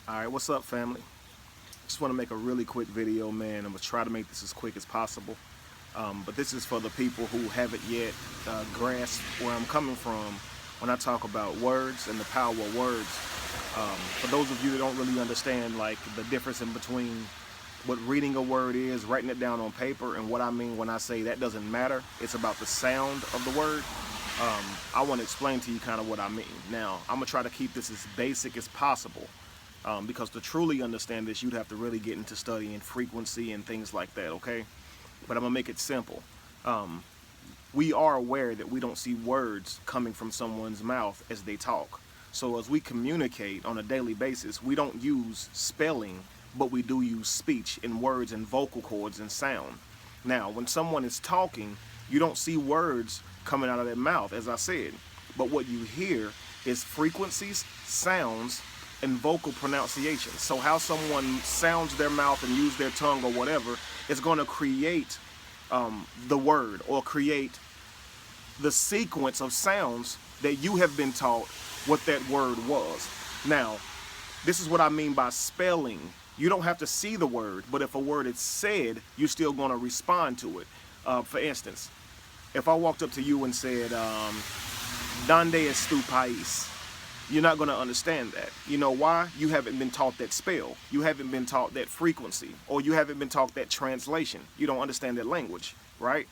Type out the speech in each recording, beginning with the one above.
Alright, what's up, family? Just want to make a really quick video, man. I'm going to try to make this as quick as possible. But this is for the people who haven't yet grasped where I'm coming from when I talk about words and the power of words. For those of you that don't really understand like the difference in between what reading a word is, writing it down on paper, and what I mean when I say that doesn't matter, it's about the sound of the word. I want to explain to you kind of what I mean. Now, I'm going to try to keep this as basic as possible. Because to truly understand this, you'd have to really get into studying frequency and things like that, okay? But I'm going to make it simple. We are aware that we don't see words coming from someone's mouth as they talk. So as we communicate on a daily basis, we don't use spelling, but we do use speech and words and vocal cords and sound. Now, when someone is talking, you don't see words coming out of their mouth, as I said. But what you hear is frequencies, sounds, and vocal pronunciation. So how someone sounds their mouth and use their tongue or whatever is going to create the word, or create the sequence of sounds that you have been taught what that word was. Now, this is what I mean by spelling. You don't have to see the word, but if a word is said, you're still going to respond to it. For instance, if I walked up to you and said, "Donde es tu país?" You're not going to understand that. You know why? You haven't been taught that spell. You haven't been taught that frequency, or you haven't been taught that translation. You don't understand that language, right?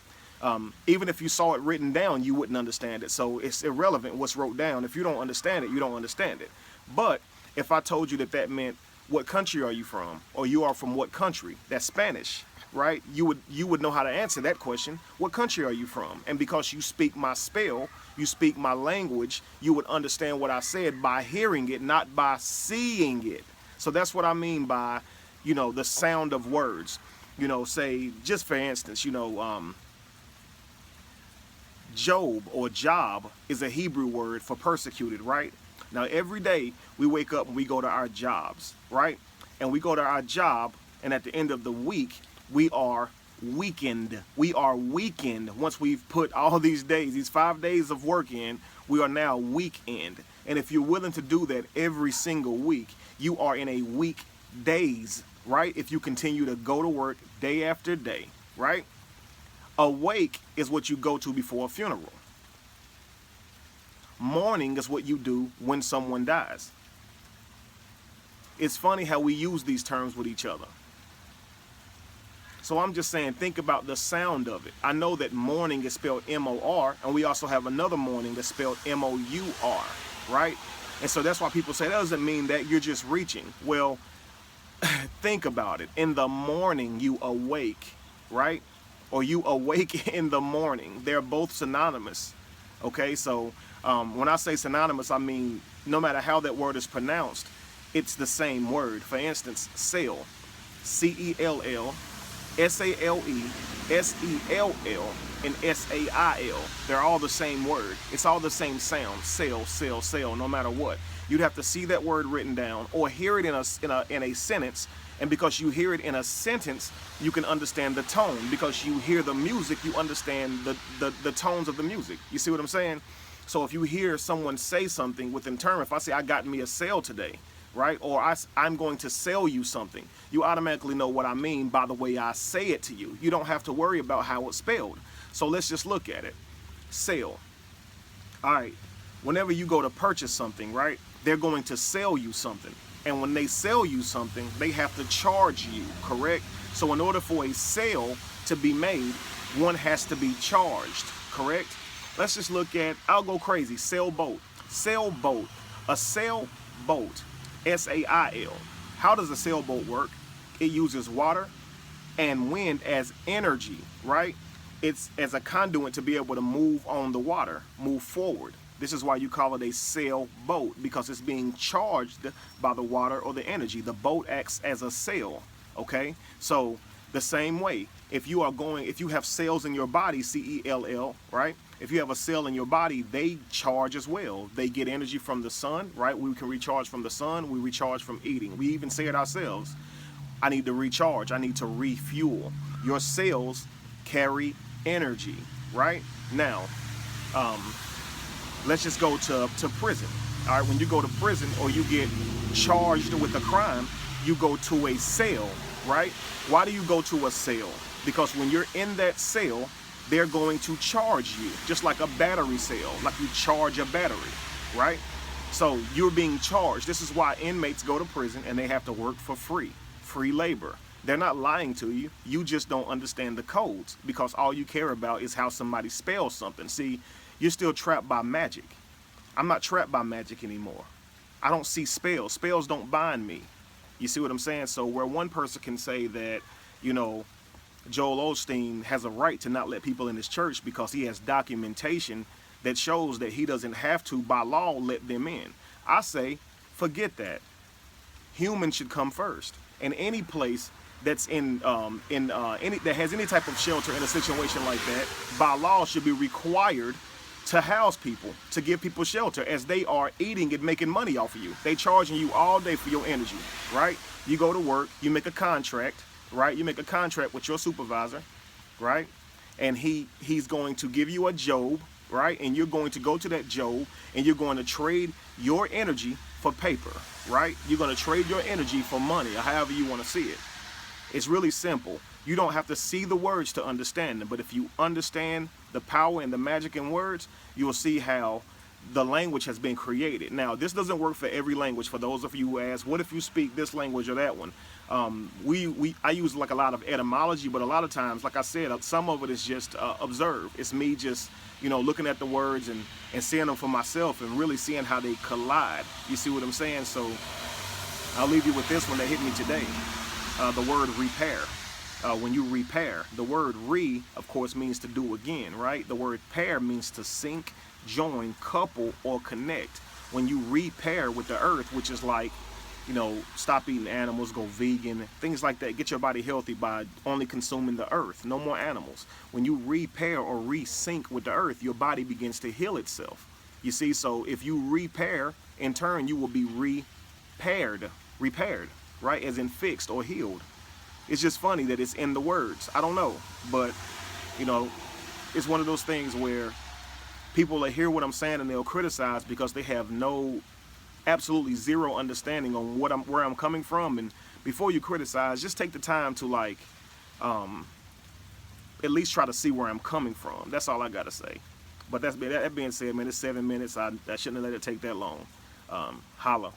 Even if you saw it written down, you wouldn't understand it. So it's irrelevant what's wrote down. If you don't understand it, you don't understand it. But if I told you that that meant, what country are you from? Or you are from what country? That's Spanish, right? You would know how to answer that question. What country are you from? And because you speak my spell, you speak my language, you would understand what I said by hearing it, not by seeing it. So that's what I mean by, the sound of words. Say, just for instance, Job or job is a Hebrew word for persecuted, right? Now, every day we wake up and we go to our jobs, right? And we go to our job, and at the end of the week, we are weakened. We are weakened. Once we've put all these days, these 5 days of work in, we are now weekend. And if you're willing to do that every single week, you are in a week days, right? If you continue to go to work day after day, right? A wake is what you go to before a funeral. Mourning is what you do when someone dies. It's funny how we use these terms with each other. So I'm just saying, think about the sound of it. I know that mourning is spelled M-O-R, and we also have another mourning that's spelled M-O-U-R, right? And so that's why people say that doesn't mean that you're just reaching. Well, think about it. In the morning, you awake, right? Or you awake in the morning. They're both synonymous, okay? So when I say synonymous, I mean no matter how that word is pronounced, it's the same word. For instance, sail, C-E-L-L, S-A-L-E, S-E-L-L, and S-A-I-L. They're all the same word. It's all the same sound. Sail, sail, sail, no matter what. You'd have to see that word written down or hear it in a sentence. And because you hear it in a sentence, you can understand the tone. Because you hear the music, you understand the tones of the music. You see what I'm saying? So if you hear someone say something within term, if I say, "I got me a sale today," right? Or I'm going to sell you something, you automatically know what I mean by the way I say it to you. You don't have to worry about how it's spelled. So let's just look at it. Sell. All right. Whenever you go to purchase something, right, they're going to sell you something. And when they sell you something, they have to charge you, correct? So in order for a sale to be made, one has to be charged, correct? Let's just look at, I'll go crazy, sailboat. Sailboat. A sailboat. S-A-I-L. How does a sailboat work? It uses water and wind as energy, right? It's as a conduit to be able to move on the water, move forward. This is why you call it a sailboat, because it's being charged by the water or the energy. The boat acts as a sail, okay? So the same way, if you have cells in your body, C-E-L-L, right? If you have a cell in your body, they charge as well. They get energy from the sun, right? We can recharge from the sun. We recharge from eating. We even say it ourselves. I need to recharge. I need to refuel. Your cells carry energy, right? Now, let's just go to prison. All right, when you go to prison or you get charged with a crime, you go to a cell, right? Why do you go to a cell? Because when you're in that cell, they're going to charge you, just like a battery cell, like you charge a battery, right? So you're being charged. This is why inmates go to prison and they have to work for free labor. They're not lying to you. You just don't understand the codes because all you care about is how somebody spells something. See, you're still trapped by magic. I'm not trapped by magic anymore. I don't see spells. Spells don't bind me. You see what I'm saying? So where one person can say that, you know, Joel Osteen has a right to not let people in his church because he has documentation that shows that he doesn't have to, by law, let them in. I say, forget that. Humans should come first. And any place that's any that has any type of shelter in a situation like that, by law, should be required to house people, to give people shelter, as they are eating and making money off of you. They charging you all day for your energy, right? You go to work, you make a contract, right? You make a contract with your supervisor, right? And he's going to give you a job, right? And you're going to go to that job and you're going to trade your energy for paper, right? You're going to trade your energy for money, or however you want to see it. It's really simple. You don't have to see the words to understand them, but if you understand the power and the magic in words, you will see how the language has been created. Now, this doesn't work for every language. For those of you who ask, what if you speak this language or that one? I use like a lot of etymology, but a lot of times, like I said, some of it is just observe. It's me just, you know, looking at the words and seeing them for myself and really seeing how they collide. You see what I'm saying? So I'll leave you with this one that hit me today. The word repair. When you repair, the word re, of course, means to do again, right? The word pair means to sync, join, couple, or connect. When you repair with the earth, which is like, you know, stop eating animals, go vegan, things like that. Get your body healthy by only consuming the earth. No more animals. When you repair or resync with the earth, your body begins to heal itself. You see, so if you repair, in turn, you will be repaired, right? As in fixed or healed. It's just funny that it's in the words. I don't know, but, you know, it's one of those things where people will hear what I'm saying and they'll criticize because they have absolutely zero understanding on where I'm coming from. And before you criticize, just take the time to like at least try to see where I'm coming from. That's all I gotta say. But that being said, man, it's 7 minutes. I shouldn't have let it take that long. Holla.